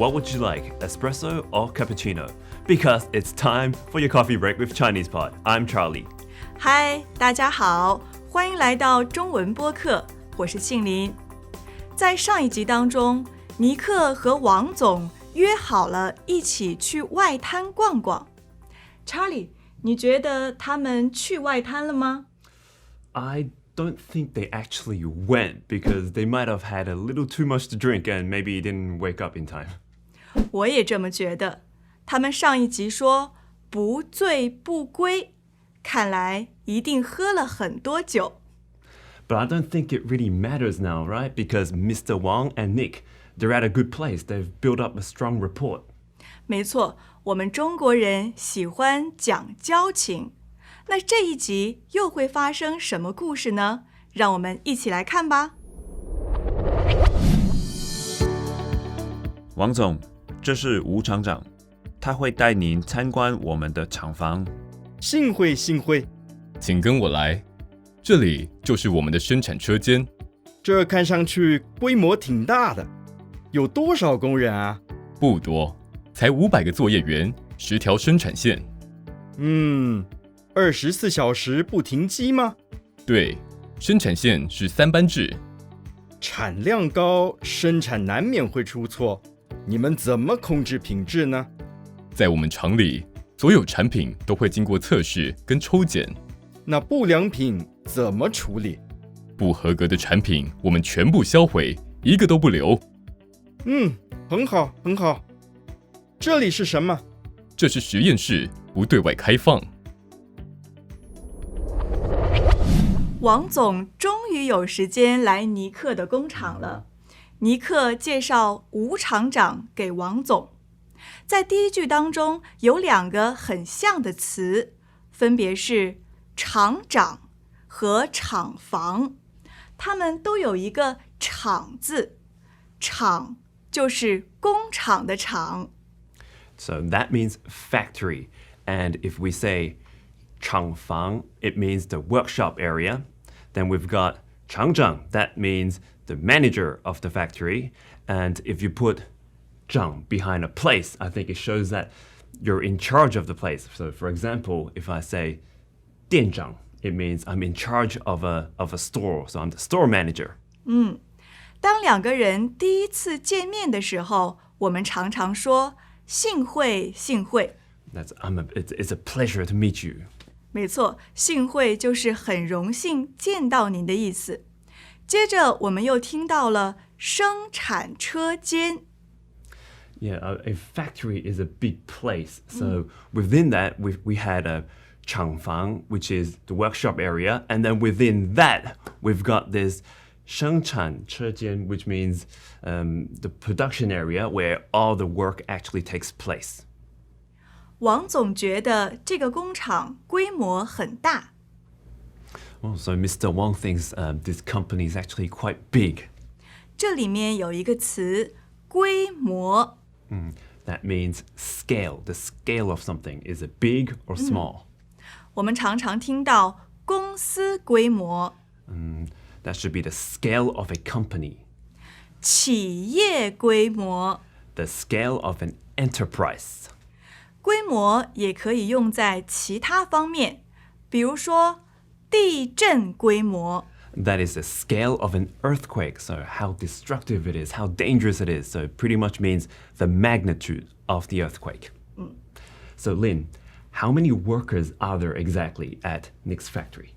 what would you like, espresso or cappuccino? Because it's time for your coffee break with Chinese Pod. I'm Charlie. 嗨，大家好，欢迎来到中文播客，我是庆林。在上一集当中，尼克和王总约好了一起去外滩逛逛。Charlie， 你觉得他们去外滩了吗？ I don't think they actually went because they might have had a little too much to drink and maybe didn't wake up in time. 我也这么觉得。他们上一集说不醉不归，看来一定喝了很多酒。But I don't think it really matters now, right? Because Mr. Wang and Nick, they're at a good place. They've built up a strong rapport. 没错，我们中国人喜欢讲交情。那这一集又会发生什么故事呢？让我们一起来看吧。王总，这是吴厂长，他会带您参观我们的厂房。幸会幸会，请跟我来，这里就是我们的生产车间。这看上去规模挺大的，有多少工人啊？不多，才500个作业员，10条生产线。24小时不停机吗？对，生产线是3班制。产量高，生产难免会出错，你们怎么控制品质呢？在我们厂里，所有产品都会经过测试跟抽检。那不良品怎么处理？不合格的产品我们全部销毁，一个都不留。很好很好。这里是什么？这是实验室，不对外开放。王总终于有时间来尼克的工厂了。尼克介绍吴厂长给王总。在第一句当中有2个很像的词，分别是厂长和厂房，它们都有一个厂字，厂就是工厂的厂。So that means factory. And if we say 厂房, it means the workshop area. Then we've got 厂长, that means the manager of the factory. And if you put 长 behind a place, I think it shows that you're in charge of the place. So for example, if I say 店长, it means I'm in charge of a store. So I'm the store manager. 当2个人第一次见面的时候，我们常常说幸会幸会。It's a pleasure to meet you. 没错，幸会就是很荣幸见到您的意思。接着我们又听到了生产车间。Yeah, a factory is a big place. So within that, we had a 厂房, which is the workshop area. And then within that, we've got this 生产车间, which means the production area where all the work actually takes place. 王总觉得这个工厂规模很大。Oh, so Mr. Wang thinks this company is actually quite big. 这里面有一个词规模。That means scale. The scale of something. Is it big or small? 我们常常听到公司规模。That should be the scale of a company. 企业规模。The scale of an enterprise. 规模也可以用在其他方面，比如说地震规模。That is the scale of an earthquake, so how destructive it is, how dangerous it is. So it pretty much means the magnitude of the earthquake. So Lynn, how many workers are there exactly at Nick's factory?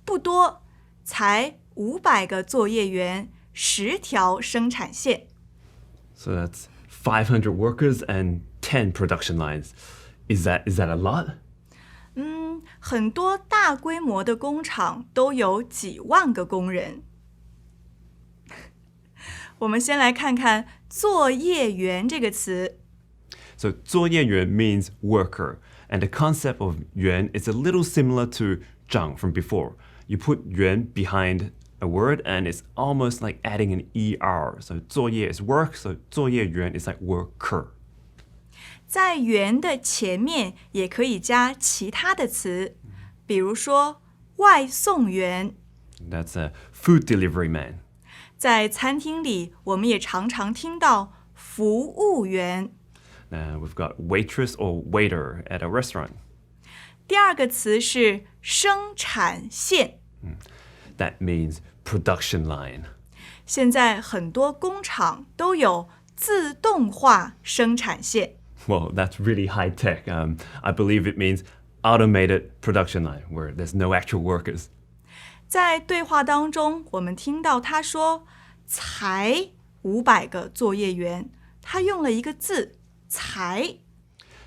不多，才500个作业员，10条生产线。So that's 500 workers and 10 production lines. Is that a lot? 很多大规模的工厂都有几万个工人。我们先来看看作业员这个词。So 作业员 means worker, and the concept of 员 is a little similar to 长 from before. You put 员 behind a word and it's almost like adding an ER. So 作业 is work, so 作业员 is like worker. 在员的前面也可以加其他的词，比如说外送员。That's a food delivery man. 在餐厅里，我们也常常听到服务员。Now we've got waitress or waiter at a restaurant. 第二个词是生产线。That means production line. 现在很多工厂都有自动化生产线。Well, that's really high tech. I believe it means automated production line where there's no actual workers. 在对话当中，我们听到他说才500个作业员，他用了一个字才。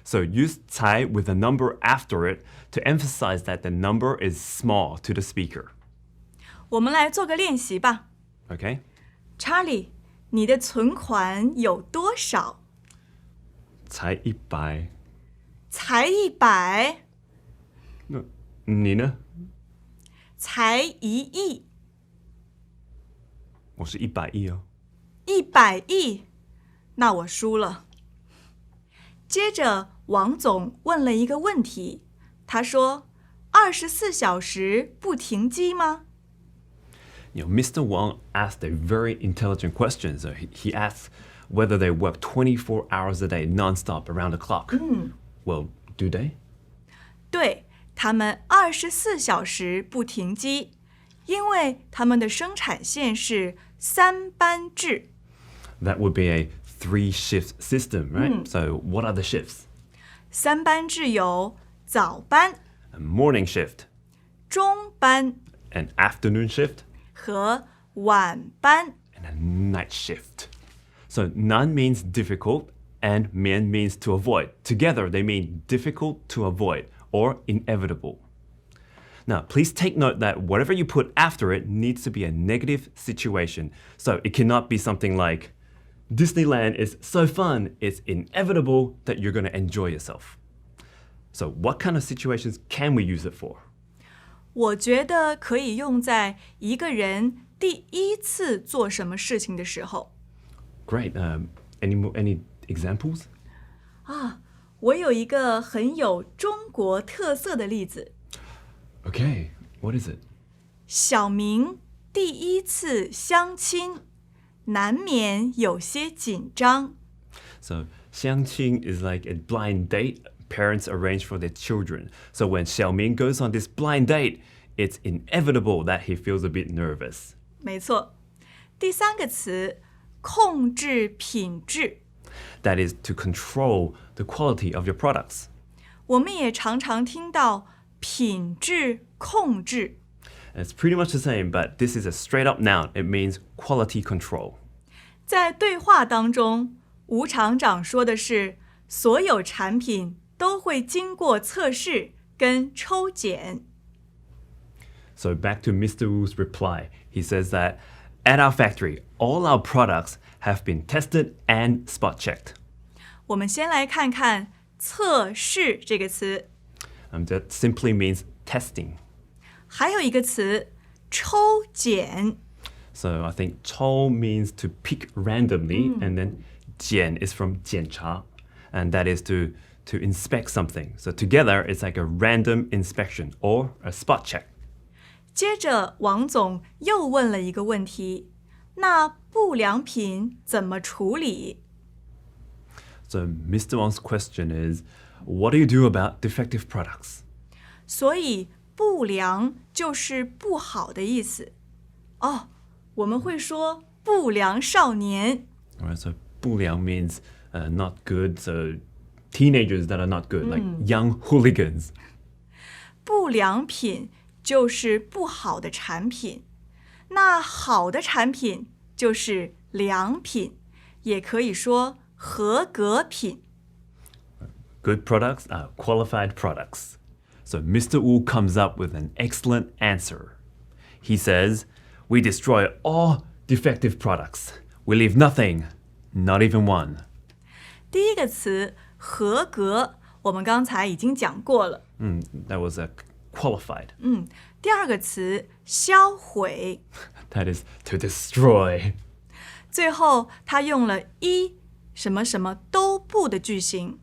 So use 才 with a number after it to emphasize that the number is small to the speaker. 我们来做个练习吧。 Okay? Charlie， 你的存款有多少？才100. 才100，你呢？才1亿，我是100亿哦。 100亿，那我输了。接着，王总问了一个问题，他说：24小时不停机吗？ Mr. Wang asked a very intelligent question. So he asked whether they work 24 hours a day non-stop around the clock. Well, do they? 对，他们24小时不停机，因为他们的生产线是3班制。 That would be a 3-shift system, right? So what are the shifts? 3班制有早班、 A morning shift, 中班 an afternoon shift, 和晚班。 and a night shift. So nan means difficult and mian means to avoid. Together they mean difficult to avoid or inevitable. Now, please take note that whatever you put after it needs to be a negative situation. So it cannot be something like, Disneyland is so fun, it's inevitable that you're going to enjoy yourself. So what kind of situations can we use it for? 我觉得可以用在一个人第一次做什么事情的时候。 Great. Any examples? 我有一个很有中国特色的例子。 Okay, what is it? 小明第一次相亲，难免有些紧张。 So, 相亲 is like a blind date parents arrange for their children. So when Xiaoming goes on this blind date, it's inevitable that he feels a bit nervous. 没错。第三个词，控制品质。 That is to control the quality of your products. 我们也常常听到品质控制。 And it's pretty much the same, but this is a straight up noun. It means quality control. 在对话当中，吴厂长说的是，所有产品都会经过测试跟抽检。 So back to Mr. Wu's reply. He says that at our factory, all our products have been tested and spot checked. 我们先来看看“测试”这个词， That simply means testing. 还有一个词“抽检 So I think 抽 means to pick randomly, and then 检 is from 检查, and that is to inspect something. So together, it's like a random inspection or a spot check. 接着，王总又问了一个问题：那不良品怎么处理？ So Mr. Wang's question is, what do you do about defective products? 所以不良就是不好的意思。哦，我们会说不良少年。 Alright, so 不良 means not good, so teenagers that are not good, like young hooligans. 不良品就是不好的产品，那好的产品就是良品，也可以说合格品。 Good products are qualified products. So Mr. Wu comes up with an excellent answer. He says, we destroy all defective products. We leave nothing, not even one. 第一个词合格，我们刚才已经讲过了。 That was a qualified. 第二个词销毁， That is to destroy. 最后他用了一什么什么都不的句型。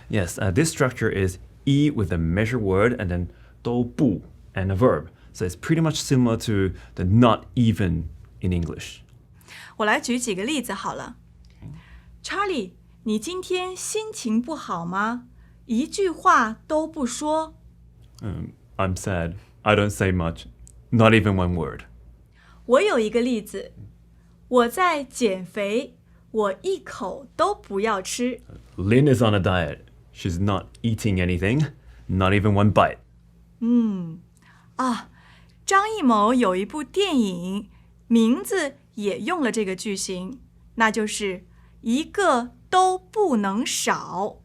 Yes, this structure is 一 with a measure word and then 都不 and a verb. So it's pretty much similar to the not even in English. 我来举几个例子好了。Charlie， 你今天心情不好吗？一句话都不说。I'm sad. I don't say much. Not even one word. 我有一个例子，我在减肥，我一口都不要吃。Lynn is on a diet. She's not eating anything. Not even one bite. 张艺谋有一部电影，名字也用了这个句型，那就是一个都不能少。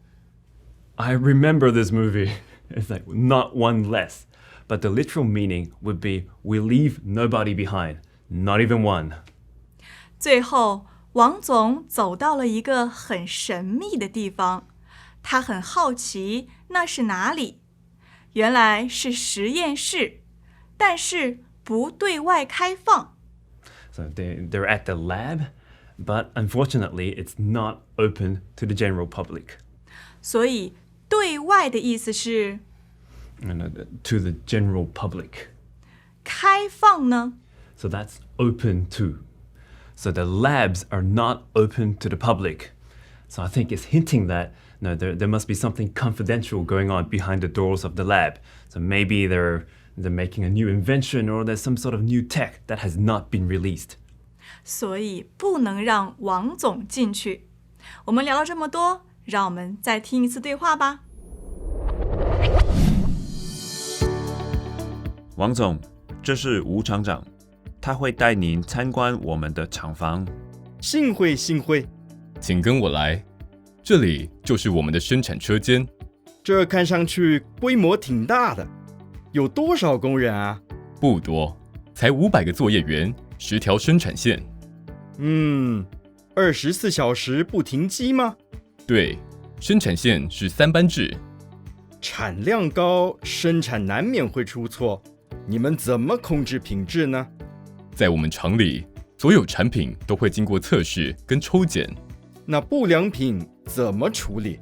I remember this movie. It's like not one less. But the literal meaning would be we leave nobody behind. Not even one. 最后，王总走到了一个很神秘的地方，他很好奇那是哪里。原来是实验室，但是不对外开放。So they're at the lab, but unfortunately it's not open to the general public. 所以对外的意思是 To the general public. 开放呢？ So that's open to. So the labs are not open to the public. So I think it's hinting that there must be something confidential going on behind the doors of the lab. So maybe they're making a new invention or there's some sort of new tech that has not been released. 所以不能让王总进去。我们聊了这么多，让我们再听一次对话吧。王总，这是吴厂长，他会带您参观我们的厂房。幸会幸会，请跟我来，这里就是我们的生产车间。这看上去规模挺大的，有多少工人啊？不多，才500个作业员，10条生产线。24小时不停机吗？对，生产线是3班制。产量高，生产难免会出错，你们怎么控制品质呢？在我们厂里，所有产品都会经过测试跟抽检。那不良品怎么处理？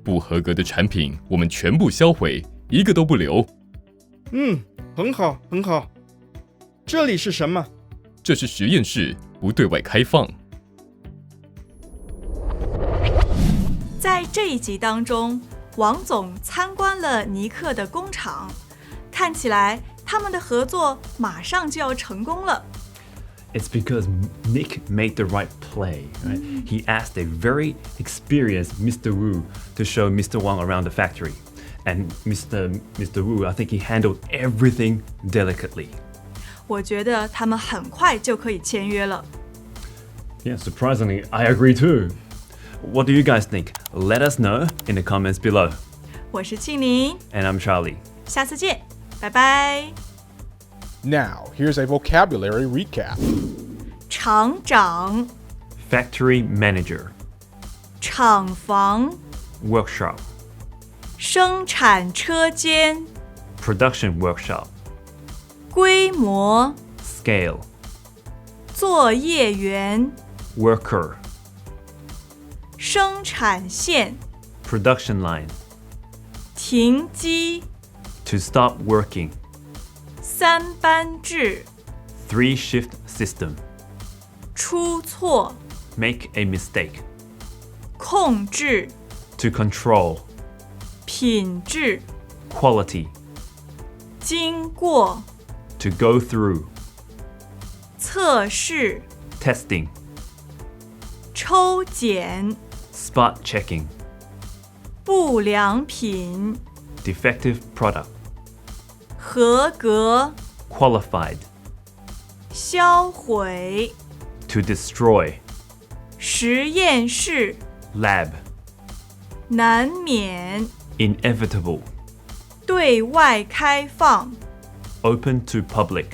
不合格的产品我们全部销毁，一个都不留。很好很好。这里是什么？这是实验室，不对外开放。在这一集当中，王总参观了尼克的工厂，看起来他们的合作马上就要成功了。It's because Nick made the right play, right? He asked a very experienced Mr. Wu to show Mr. Wang around the factory. And Mr. Wu, I think he handled everything delicately. 我觉得他们很快就可以签约了。Yeah, surprisingly, I agree too. What do you guys think? Let us know in the comments below. 我是庆玲， And I'm Charlie. 下次见，拜拜。Now, here's a vocabulary recap. 厂长、 Factory manager, 厂房、 workshop, 生产车间、 production workshop, 规模、 scale, 作业员、 worker, 生产线、 production line, 停机、 to stop working, 3班制、 3-shift system, 出错、 make a mistake, 控制、 to control, 品质、 quality, 经过、 to go through, 测试、 testing, 抽检、 spot checking, 不良品、 defective product, 合格、 qualified, 销毁、 to destroy, 实验室、 lab, 难免、 inevitable, 对外开放。 open to public.